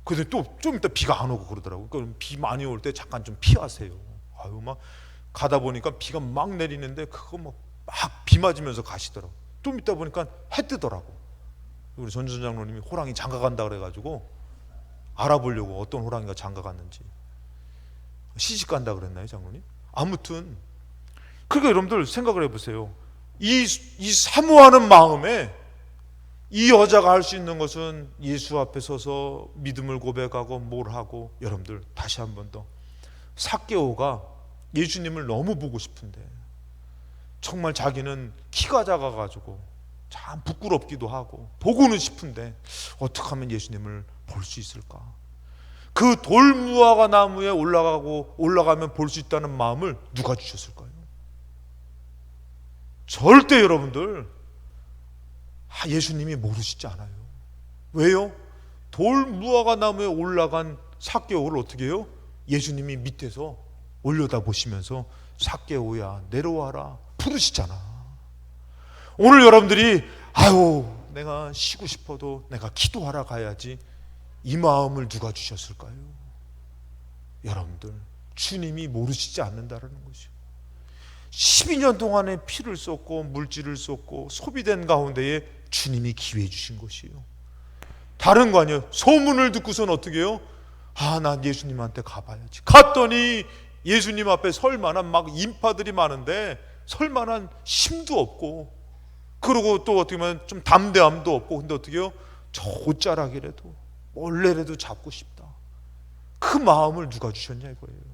A: 근데 또 좀 이따 비가 안 오고 그러더라고요. 그럼 비 많이 올 때 잠깐 좀 피하세요. 막 가다 보니까 비가 막 내리는데 그거 막 비 맞으면서 가시더라고요. 좀 이따 보니까 해 뜨더라고. 우리 전준 장로님이 호랑이 장가 간다 그래가지고 알아보려고 어떤 호랑이가 장가 갔는지, 시집 간다 그랬나요, 장로님? 아무튼 그러니까 여러분들 생각을 해보세요. 이 사모하는 마음에 이 여자가 할 수 있는 것은 예수 앞에 서서 믿음을 고백하고 뭘 하고, 여러분들 다시 한 번 더, 삭개오가 예수님을 너무 보고 싶은데 정말 자기는 키가 작아가지고 참 부끄럽기도 하고 보고는 싶은데 어떻게 하면 예수님을 볼 수 있을까? 그 돌무화과 나무에 올라가면 볼 수 있다는 마음을 누가 주셨을까요? 절대 여러분들 예수님이 모르시지 않아요. 왜요? 돌무화과 나무에 올라간 삭개오를 어떻게 해요? 예수님이 밑에서 올려다보시면서 삭개오야 내려와라 부르시잖아. 오늘 여러분들이 내가 쉬고 싶어도 내가 기도하러 가야지, 이 마음을 누가 주셨을까요? 여러분들 주님이 모르시지 않는다라는 것이요. 12년 동안에 피를 쏟고 물질을 쏟고 소비된 가운데에 주님이 기회 주신 것이에요. 다른 거 아니에요. 소문을 듣고선 어떻게 해요? 난 예수님한테 가봐야지. 갔더니 예수님 앞에 설 만한 막 인파들이 많은데 설 만한 힘도 없고, 그리고 또 어떻게 보면 좀 담대함도 없고, 근데 어떻게 해요? 저 옷자락이라도 몰래라도 잡고 싶다. 그 마음을 누가 주셨냐 이거예요.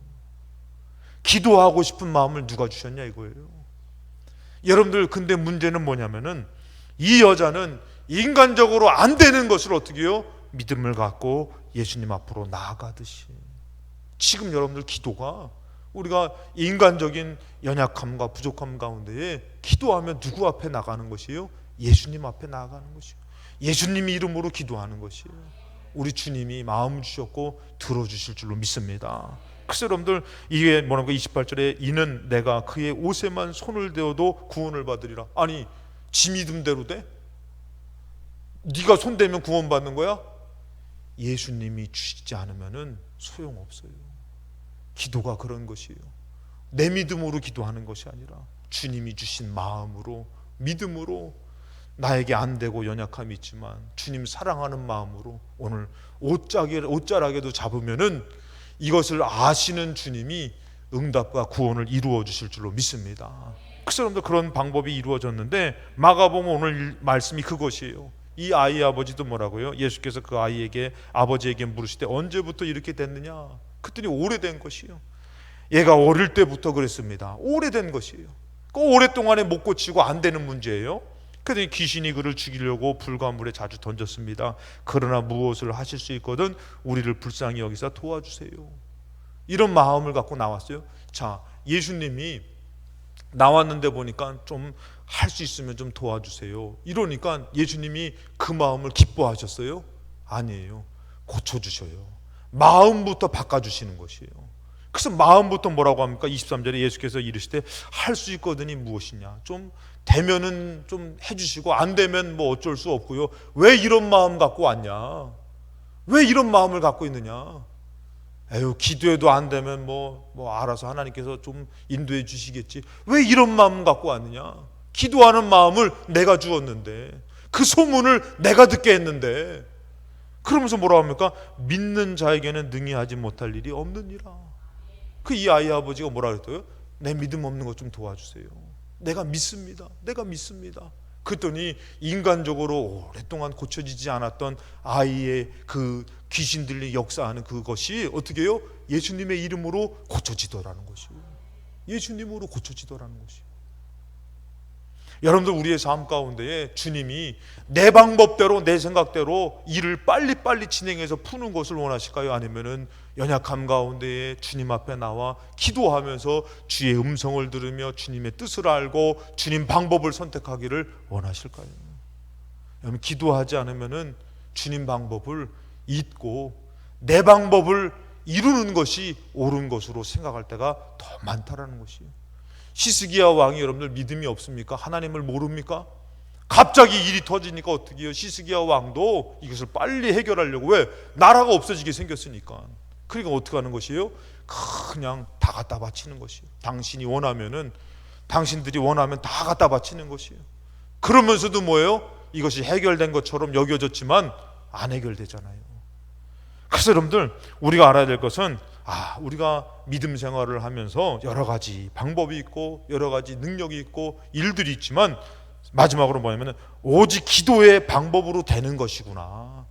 A: 기도하고 싶은 마음을 누가 주셨냐 이거예요. 여러분들 근데 문제는 뭐냐면은 이 여자는 인간적으로 안 되는 것을 어떻게 해요? 믿음을 갖고 예수님 앞으로 나아가듯이, 지금 여러분들 기도가 우리가 인간적인 연약함과 부족함 가운데에 기도하면 누구 앞에 나가는 것이에요? 예수님 앞에 나아가는 것이에요. 예수님 이름으로 기도하는 것이에요. 우리 주님이 마음 주셨고 들어주실 줄로 믿습니다. 그래서 여러분들 이게 뭐라고 28절에 이는 내가 그의 옷에만 손을 대어도 구원을 받으리라. 아니 지 믿음대로 돼? 네가 손대면 구원받는 거야? 예수님이 주시지 않으면 소용없어요. 기도가 그런 것이에요. 내 믿음으로 기도하는 것이 아니라 주님이 주신 마음으로, 믿음으로, 나에게 안 되고 연약함이 있지만 주님 사랑하는 마음으로 오늘 옷자락에도 잡으면은 이것을 아시는 주님이 응답과 구원을 이루어 주실 줄로 믿습니다. 그래서 여러분들 그런 방법이 이루어졌는데 마가복음 오늘 말씀이 그것이에요. 이 아이의 아버지도 뭐라고요? 예수께서 그 아이에게, 아버지에게 물으실 때 언제부터 이렇게 됐느냐? 그랬더니 오래된 것이요. 얘가 어릴 때부터 그랬습니다. 오래된 것이에요. 그 오랫동안에 못 고치고 안 되는 문제예요. 그랬더니 귀신이 그를 죽이려고 불과 물에 자주 던졌습니다. 그러나 무엇을 하실 수 있거든 우리를 불쌍히 여기사 도와주세요. 이런 마음을 갖고 나왔어요. 자, 예수님이 나왔는데 보니까 좀 할 수 있으면 좀 도와주세요. 이러니까 예수님이 그 마음을 기뻐하셨어요? 아니에요. 고쳐주셔요. 마음부터 바꿔주시는 것이에요. 그래서 마음부터 뭐라고 합니까? 23절에 예수께서 이르시되 할 수 있거든이 무엇이냐? 좀 되면은 좀 해주시고 안 되면 뭐 어쩔 수 없고요. 왜 이런 마음 갖고 왔냐? 왜 이런 마음을 갖고 있느냐? 에휴, 기도해도 안 되면 뭐 알아서 하나님께서 좀 인도해 주시겠지. 왜 이런 마음 갖고 왔느냐? 기도하는 마음을 내가 주었는데, 그 소문을 내가 듣게 했는데, 그러면서 뭐라고 합니까? 믿는 자에게는 능히 하지 못할 일이 없느니라. 그 이 아이 아버지가 뭐라 그랬어요? 내 믿음 없는 것 좀 도와주세요. 내가 믿습니다. 내가 믿습니다. 그랬더니 인간적으로 오랫동안 고쳐지지 않았던 아이의 그 귀신 들린 역사하는 그것이 어떻게 해요? 예수님의 이름으로 고쳐지더라는 것이에요. 예수님으로 고쳐지더라는 것이에요. 여러분들 우리의 삶 가운데에 주님이 내 방법대로 내 생각대로 일을 빨리빨리 진행해서 푸는 것을 원하실까요? 아니면은 연약함 가운데에 주님 앞에 나와 기도하면서 주의 음성을 들으며 주님의 뜻을 알고 주님 방법을 선택하기를 원하실까요? 여러분 기도하지 않으면은 주님 방법을 잊고 내 방법을 이루는 것이 옳은 것으로 생각할 때가 더 많다라는 것이에요. 시스기야 왕이 여러분들 믿음이 없습니까? 하나님을 모릅니까? 갑자기 일이 터지니까 어떻게 해요? 시스기야 왕도 이것을 빨리 해결하려고, 왜? 나라가 없어지게 생겼으니까. 그러니까 어떻게 하는 것이에요? 그냥 다 갖다 바치는 것이에요. 당신들이 원하면 다 갖다 바치는 것이에요. 그러면서도 뭐예요? 이것이 해결된 것처럼 여겨졌지만 안 해결되잖아요. 그래서 여러분들 우리가 알아야 될 것은 우리가 믿음 생활을 하면서 여러 가지 방법이 있고 여러 가지 능력이 있고 일들이 있지만 마지막으로 뭐냐면 오직 기도의 방법으로 되는 것이구나.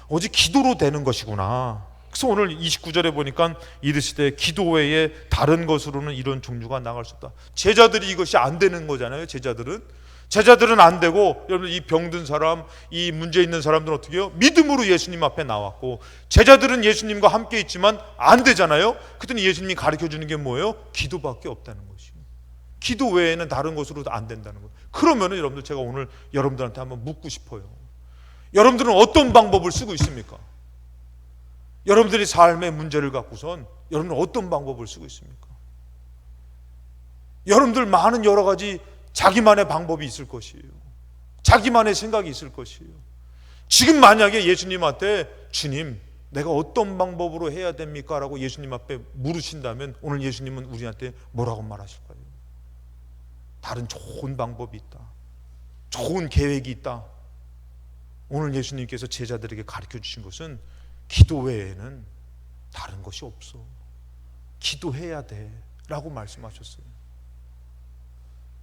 A: 오직 기도로 되는 것이구나. 그래서 오늘 29절에 보니까 이르시되 기도 외에 다른 것으로는 이런 종류가 나갈 수 없다. 제자들이 이것이 안 되는 거잖아요. 제자들은 안 되고, 여러분 이 병든 사람, 이 문제 있는 사람들은 어떻게 해요? 믿음으로 예수님 앞에 나왔고, 제자들은 예수님과 함께 있지만 안 되잖아요. 그랬더니 예수님이 가르쳐 주는 게 뭐예요? 기도밖에 없다는 것이에요. 기도 외에는 다른 것으로도 안 된다는 거예요. 그러면은 여러분들 제가 오늘 여러분들한테 한번 묻고 싶어요. 여러분들은 어떤 방법을 쓰고 있습니까? 여러분들이 삶의 문제를 갖고선 여러분은 어떤 방법을 쓰고 있습니까? 여러분들 많은 여러 가지 자기만의 방법이 있을 것이에요. 자기만의 생각이 있을 것이에요. 지금 만약에 예수님한테 주님 내가 어떤 방법으로 해야 됩니까? 라고 예수님 앞에 물으신다면 오늘 예수님은 우리한테 뭐라고 말하실까요? 다른 좋은 방법이 있다. 좋은 계획이 있다. 오늘 예수님께서 제자들에게 가르쳐 주신 것은 기도 외에는 다른 것이 없어. 기도해야 돼 라고 말씀하셨어요.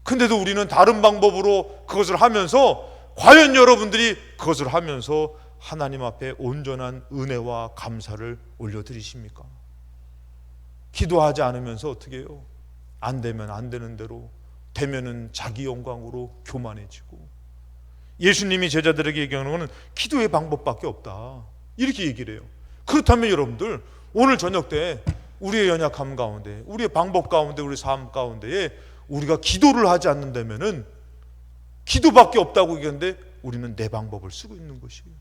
A: 근데도 우리는 다른 방법으로 그것을 하면서, 과연 여러분들이 그것을 하면서 하나님 앞에 온전한 은혜와 감사를 올려드리십니까? 기도하지 않으면서 어떻게 해요? 안 되면 안 되는 대로, 되면은 자기 영광으로 교만해지고, 예수님이 제자들에게 얘기하는 것은 기도의 방법밖에 없다 이렇게 얘기를 해요. 그렇다면 여러분들 오늘 저녁 때 우리의 연약함 가운데, 우리의 방법 가운데, 우리 삶 가운데에 우리가 기도를 하지 않는다면은, 기도밖에 없다고 얘기하는데 우리는 내 방법을 쓰고 있는 것이에요.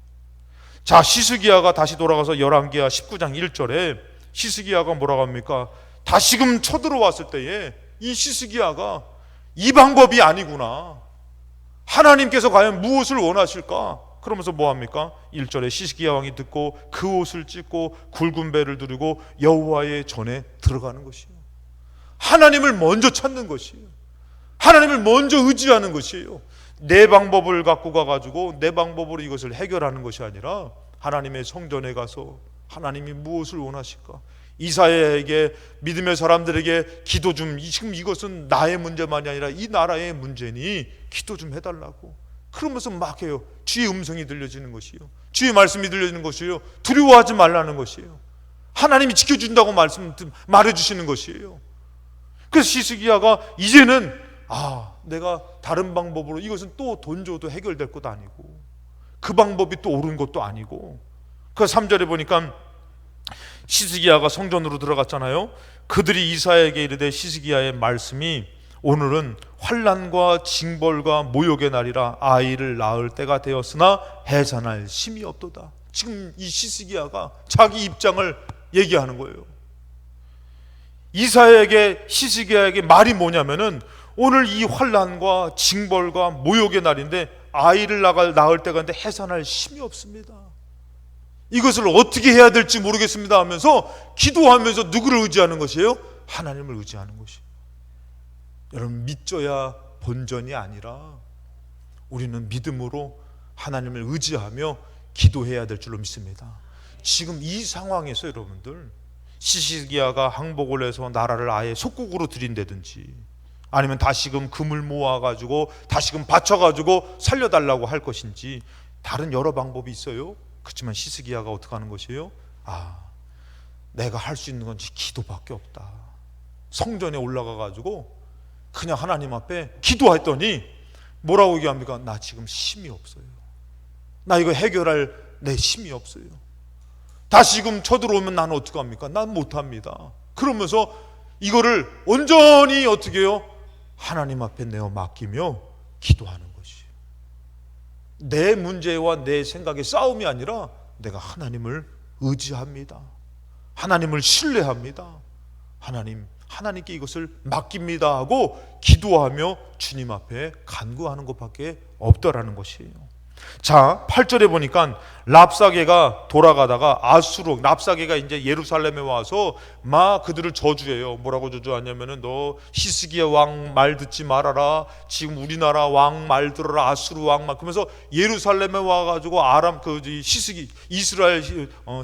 A: 자, 시스기야가 다시 돌아가서 열왕기하 19장 1절에 시스기야가 뭐라고 합니까? 다시금 쳐들어왔을 때에 이 시스기야가 이 방법이 아니구나, 하나님께서 과연 무엇을 원하실까? 그러면서 뭐합니까? 1절에 시스기야 왕이 듣고 그 옷을 찢고 굵은 배를 두르고 여호와의 전에 들어가는 것이에요. 하나님을 먼저 찾는 것이에요. 하나님을 먼저 의지하는 것이에요. 내 방법을 갖고 가가지고 내 방법으로 이것을 해결하는 것이 아니라 하나님의 성전에 가서 하나님이 무엇을 원하실까? 이사야에게 믿음의 사람들에게 기도 좀, 지금 이것은 나의 문제만이 아니라 이 나라의 문제니 기도 좀 해달라고. 그러면서 막 해요. 주의 음성이 들려지는 것이요, 주의 말씀이 들려지는 것이요, 두려워하지 말라는 것이에요. 하나님이 지켜준다고 말해주시는 것이에요. 그래서 시스기야가 이제는 내가 다른 방법으로 이것은 또 돈 줘도 해결될 것도 아니고 그 방법이 또 옳은 것도 아니고. 그 3절에 보니까 시스기야가 성전으로 들어갔잖아요. 그들이 이사야에게 이르되 시스기야의 말씀이 오늘은 환난과 징벌과 모욕의 날이라 아이를 낳을 때가 되었으나 해산할 심이 없도다. 지금 이 시스기야가 자기 입장을 얘기하는 거예요. 이사야에게, 시스기야에게 말이 뭐냐면은 오늘 이 환난과 징벌과 모욕의 날인데 아이를 낳을 때가 있는데 해산할 힘이 없습니다. 이것을 어떻게 해야 될지 모르겠습니다 하면서 기도하면서 누구를 의지하는 것이에요? 하나님을 의지하는 것이에요. 여러분, 믿져야 본전이 아니라 우리는 믿음으로 하나님을 의지하며 기도해야 될 줄로 믿습니다. 지금 이 상황에서 여러분들, 시스기야가 항복을 해서 나라를 아예 속국으로 들인다든지 아니면 다시금 금을 모아가지고 다시금 바쳐가지고 살려달라고 할 것인지 다른 여러 방법이 있어요. 그렇지만 시스기야가 어떻게 하는 것이에요? 내가 할 수 있는 건 기도밖에 없다. 성전에 올라가가지고 그냥 하나님 앞에 기도했더니 뭐라고 얘기합니까? 나 지금 힘이 없어요. 나 이거 해결할 내 힘이 없어요. 다시금 쳐들어오면 나는 어떻게 합니까? 난 못합니다. 그러면서 이거를 온전히 어떻게 해요? 하나님 앞에 내어 맡기며 기도하는 것이, 내 문제와 내 생각의 싸움이 아니라 내가 하나님을 의지합니다. 하나님을 신뢰합니다. 하나님께 이것을 맡깁니다 하고 기도하며 주님 앞에 간구하는 것밖에 없더라는 것이에요. 자, 8절에 보니까 랍사게가 돌아가다가 랍사게가 이제 예루살렘에 와서 막 그들을 저주해요. 뭐라고 저주하냐면은 너 시스기야 왕 말 듣지 말아라. 지금 우리나라 왕 말 들어라. 아수르 왕 말. 그러면서 예루살렘에 와가지고 이스라엘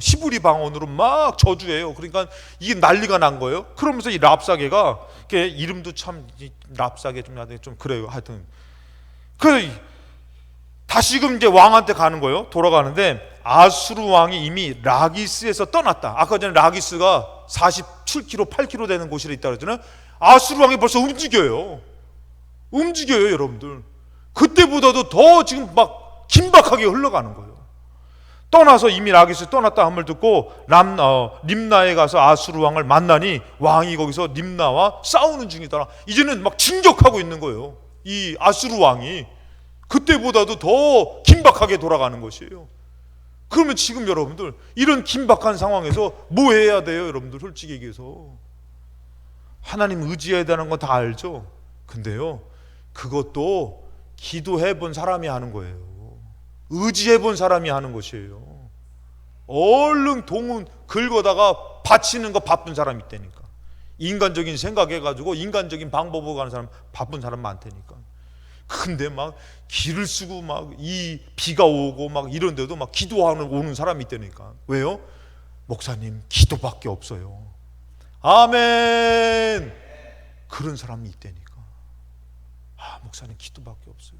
A: 히브리 방언으로 막 저주해요. 그러니까 이게 난리가 난 거예요. 그러면서 이 랍사게가, 이름도 참 랍사게 좀 그래요. 하여튼 다시금 이제 왕한테 가는 거예요. 돌아가는데 아수르 왕이 이미 라기스에서 떠났다. 아까 전에 라기스가 47km, 8km 되는 곳에 있다 그랬잖아요. 아수르 왕이 벌써 움직여요, 여러분들. 그때보다도 더 지금 막 긴박하게 흘러가는 거예요. 떠나서 이미 라기스 떠났다 함을 듣고 림나에 가서 아수르 왕을 만나니 왕이 거기서 림나와 싸우는 중이더라. 이제는 막 진격하고 있는 거예요. 이 아수르 왕이 그때보다도 더 긴박하게 돌아가는 것이에요. 그러면 지금 여러분들 이런 긴박한 상황에서 뭐 해야 돼요? 여러분들 솔직히 얘기해서 하나님 의지해야 되는 건 다 알죠. 근데요, 그것도 기도해 본 사람이 하는 거예요. 의지해 본 사람이 하는 것이에요. 얼른 동은 긁어다가 바치는 거 바쁜 사람 있다니까. 인간적인 생각해가지고 인간적인 방법으로 가는 사람, 바쁜 사람 많다니까. 근데 막 길을 쓰고 막 이 비가 오고 막 이런데도 막 기도하는 오는 사람이 있다니까. 왜요? 목사님, 기도밖에 없어요. 아멘. 그런 사람이 있다니까. 목사님, 기도밖에 없어요.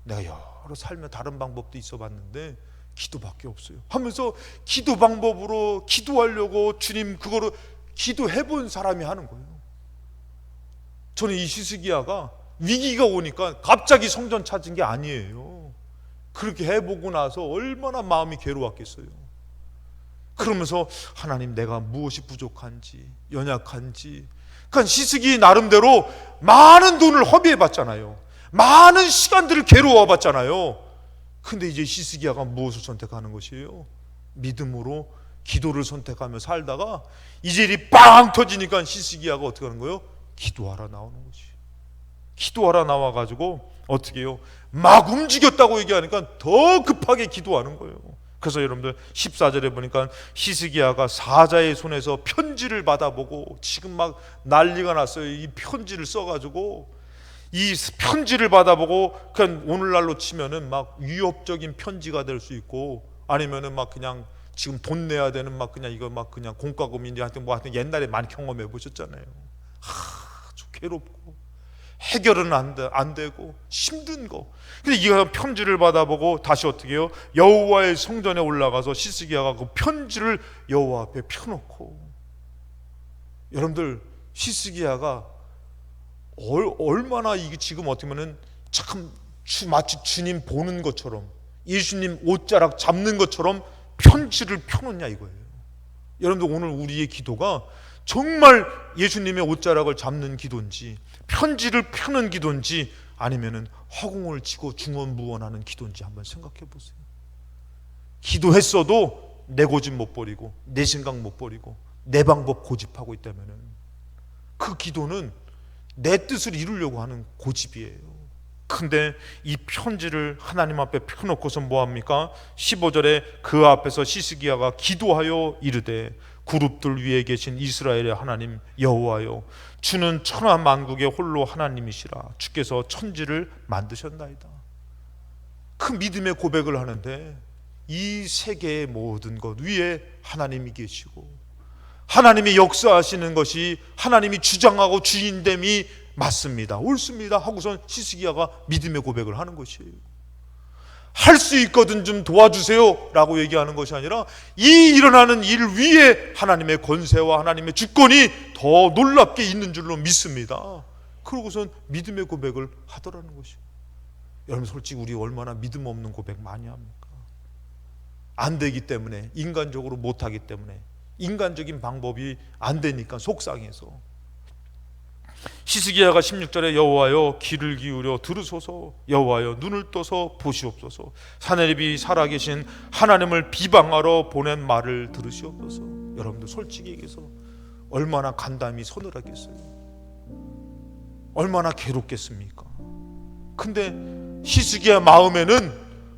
A: 내가 여러 삶의 다른 방법도 있어 봤는데 기도밖에 없어요 하면서 기도 방법으로 기도하려고 주님 그거를 기도해 본 사람이 하는 거예요. 저는 이 시스기야가 위기가 오니까 갑자기 성전 찾은 게 아니에요. 그렇게 해보고 나서 얼마나 마음이 괴로웠겠어요. 그러면서 하나님, 내가 무엇이 부족한지, 연약한지. 그러니까 시스기 나름대로 많은 돈을 허비해 봤잖아요. 많은 시간들을 괴로워 봤잖아요. 근데 이제 시스기야가 무엇을 선택하는 것이에요? 믿음으로 기도를 선택하며 살다가 이제 일이 빵 터지니까 시스기야가 어떻게 하는 거예요? 기도하러 나오는 거지. 기도하러 나와가지고 어떻게 해요? 막 움직였다고 얘기하니까 더 급하게 기도하는 거예요. 그래서 여러분들 14절에 보니까 히스기야가 사자의 손에서 편지를 받아보고, 지금 막 난리가 났어요. 이 편지를 써가지고, 이 편지를 받아보고, 그냥 오늘날로 치면은 막 위협적인 편지가 될 수 있고, 아니면은 막 그냥 지금 돈 내야 되는 막 그냥 이거 막 그냥 공과금인지 하여튼 뭐 하여튼 옛날에 많이 경험해 보셨잖아요. 아주 괴롭고 해결은 안 되고 힘든 거. 근데 이거 편지를 받아보고 다시 어떻게 해요? 여호와의 성전에 올라가서 히스기야가 그 편지를 여호와 앞에 펴놓고, 여러분들 히스기야가 얼마나 이게 지금 어떻게 보면 참 마치 주님 보는 것처럼, 예수님 옷자락 잡는 것처럼 편지를 펴놓냐 이거예요. 여러분들 오늘 우리의 기도가 정말 예수님의 옷자락을 잡는 기도인지, 편지를 펴는 기도인지, 아니면은 허공을 치고 중언부언하는 기도인지 한번 생각해 보세요. 기도했어도 내 고집 못 버리고, 내 생각 못 버리고, 내 방법 고집하고 있다면은 그 기도는 내 뜻을 이루려고 하는 고집이에요. 근데 이 편지를 하나님 앞에 펴놓고서 뭐합니까? 15절에 그 앞에서 히스기야가 기도하여 이르되, 그룹들 위에 계신 이스라엘의 하나님 여호와여, 주는 천하 만국의 홀로 하나님이시라. 주께서 천지를 만드셨나이다. 그 믿음의 고백을 하는데, 이 세계의 모든 것 위에 하나님이 계시고, 하나님이 역사하시는 것이, 하나님이 주장하고 주인됨이 맞습니다, 옳습니다 하고선 히스기야가 믿음의 고백을 하는 것이에요. 할 수 있거든 좀 도와주세요 라고 얘기하는 것이 아니라, 이 일어나는 일 위에 하나님의 권세와 하나님의 주권이 더 놀랍게 있는 줄로 믿습니다. 그러고선 믿음의 고백을 하더라는 것이에요. 여러분 솔직히 우리 얼마나 믿음 없는 고백 많이 합니까? 안 되기 때문에, 인간적으로 못하기 때문에, 인간적인 방법이 안 되니까 속상해서. 히스기야가 16절에 여호와여 귀를 기울여 들으소서, 여호와여 눈을 떠서 보시옵소서, 사내립이 살아계신 하나님을 비방하러 보낸 말을 들으시옵소서. 여러분들 솔직히 얘기해서 얼마나 간담이 서늘하겠어요? 얼마나 괴롭겠습니까? 근데 히스기야 마음에는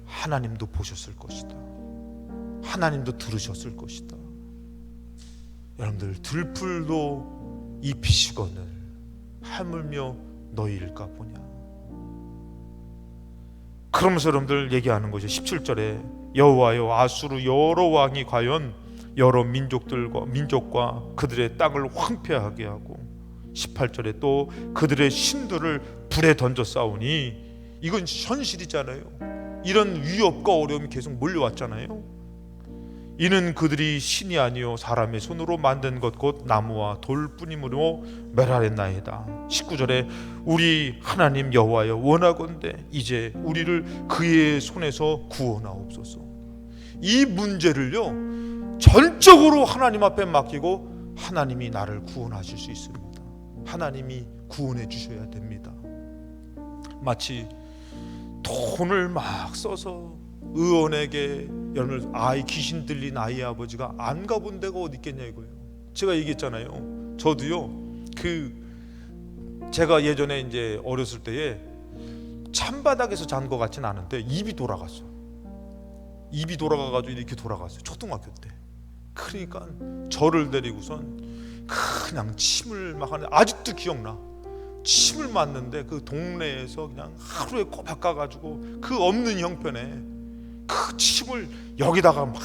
A: 하나님도 보셨을 것이다, 하나님도 들으셨을 것이다. 여러분들 들풀도 입히시거늘 하물며 너희일까 보냐. 그러면서 여러분들 얘기하는 거죠. 17절에 여호와여 아수르 여러 왕이 과연 여러 민족과 그들의 땅을 황폐하게 하고, 18절에 또 그들의 신들을 불에 던져 싸우니, 이건 현실이잖아요. 이런 위협과 어려움이 계속 몰려왔잖아요. 이는 그들이 신이 아니요 사람의 손으로 만든 것 곧 나무와 돌뿐이므로 멸하였나이다. 19절에 우리 하나님 여호와여 원하건대 이제 우리를 그의 손에서 구원하옵소서. 이 문제를요 전적으로 하나님 앞에 맡기고 하나님이 나를 구원하실 수 있습니다. 하나님이 구원해 주셔야 됩니다. 마치 돈을 막 써서 의원에게, 여러분 귀신 들린 아이의 아버지가 안 가본 데가 어디 있겠냐 이거예요. 제가 얘기했잖아요. 저도요 제가 예전에 이제 어렸을 때에 찬바닥에서 잔 것 같진 않은데 입이 돌아갔어. 입이 돌아가가지고 이렇게 돌아갔어요, 초등학교 때. 그러니까 저를 데리고선 그냥 침을 막 하는데, 아직도 기억나. 침을 맞는데 그 동네에서 그냥 하루에 꼬박 가가지고 그 없는 형편에 그 침을 여기다가 막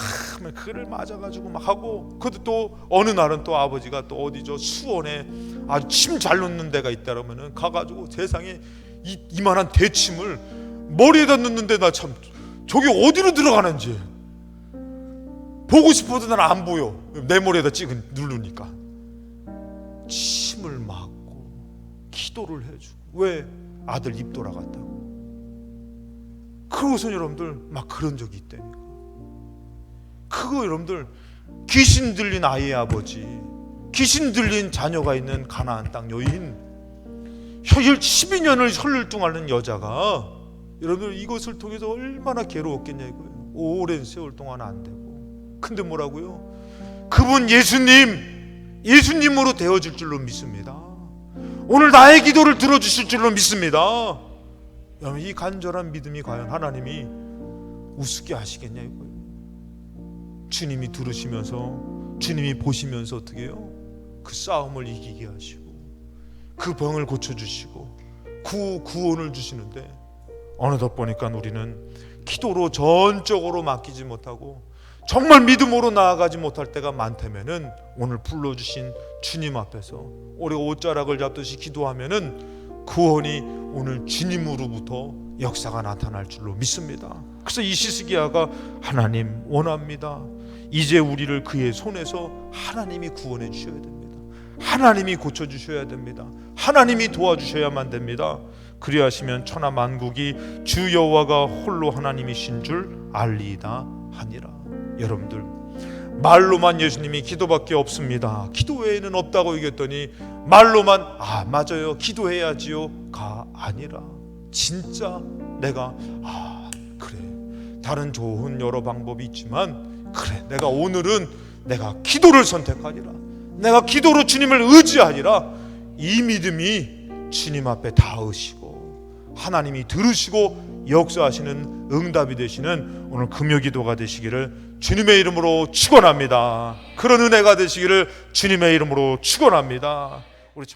A: 그를 맞아가지고 막 하고, 그것도 또 어느 날은 또 아버지가 또 어디죠 수원에 아주 침 잘 놓는 데가 있다 그러면은 가가지고 세상에 이만한 대침을 머리에다 넣는데, 나 참 저게 어디로 들어가는지 보고 싶어도 난 안 보여. 내 머리에다 누르니까 침을 맞고 기도를 해주고. 왜? 아들 입 돌아갔다고. 그러고서 여러분들 막 그런 적이 있다니까. 그거 여러분들 귀신 들린 아이의 아버지, 귀신 들린 자녀가 있는 가나안 땅 여인, 12년을 혈혈증하는 여자가 여러분들 이것을 통해서 얼마나 괴로웠겠냐 이거예요. 오랜 세월 동안 안 되고. 근데 뭐라고요? 그분 예수님으로 되어질 줄로 믿습니다. 오늘 나의 기도를 들어주실 줄로 믿습니다. 여러분, 이 간절한 믿음이 과연 하나님이 우습게 하시겠냐 이거예요. 주님이 들으시면서, 주님이 보시면서 어떻게 해요? 그 싸움을 이기게 하시고 그 병을 고쳐주시고 구원을 주시는데, 어느덧 보니까 우리는 기도로 전적으로 맡기지 못하고 정말 믿음으로 나아가지 못할 때가 많다면은, 오늘 불러주신 주님 앞에서 우리가 옷자락을 잡듯이 기도하면은 구원이 오늘 주님으로부터 역사가 나타날 줄로 믿습니다. 그래서 이 시스기야가 하나님 원합니다. 이제 우리를 그의 손에서 하나님이 구원해 주셔야 됩니다. 하나님이 고쳐주셔야 됩니다. 하나님이 도와주셔야만 됩니다. 그리하시면 천하 만국이 주 여호와가 홀로 하나님이신 줄 알리이다 하니라. 여러분들, 말로만 예수님이 기도밖에 없습니다, 기도 외에는 없다고 얘기했더니 말로만 맞아요 기도해야지요가 아니라, 진짜 내가 그래, 다른 좋은 여러 방법이 있지만 그래, 내가 오늘은 내가 기도를 선택하니라, 내가 기도로 주님을 의지하니라, 이 믿음이 주님 앞에 닿으시고 하나님이 들으시고 역사하시는 응답이 되시는 오늘 금요기도가 되시기를 주님의 이름으로 축원합니다. 그런 은혜가 되시기를 주님의 이름으로 축원합니다. 우리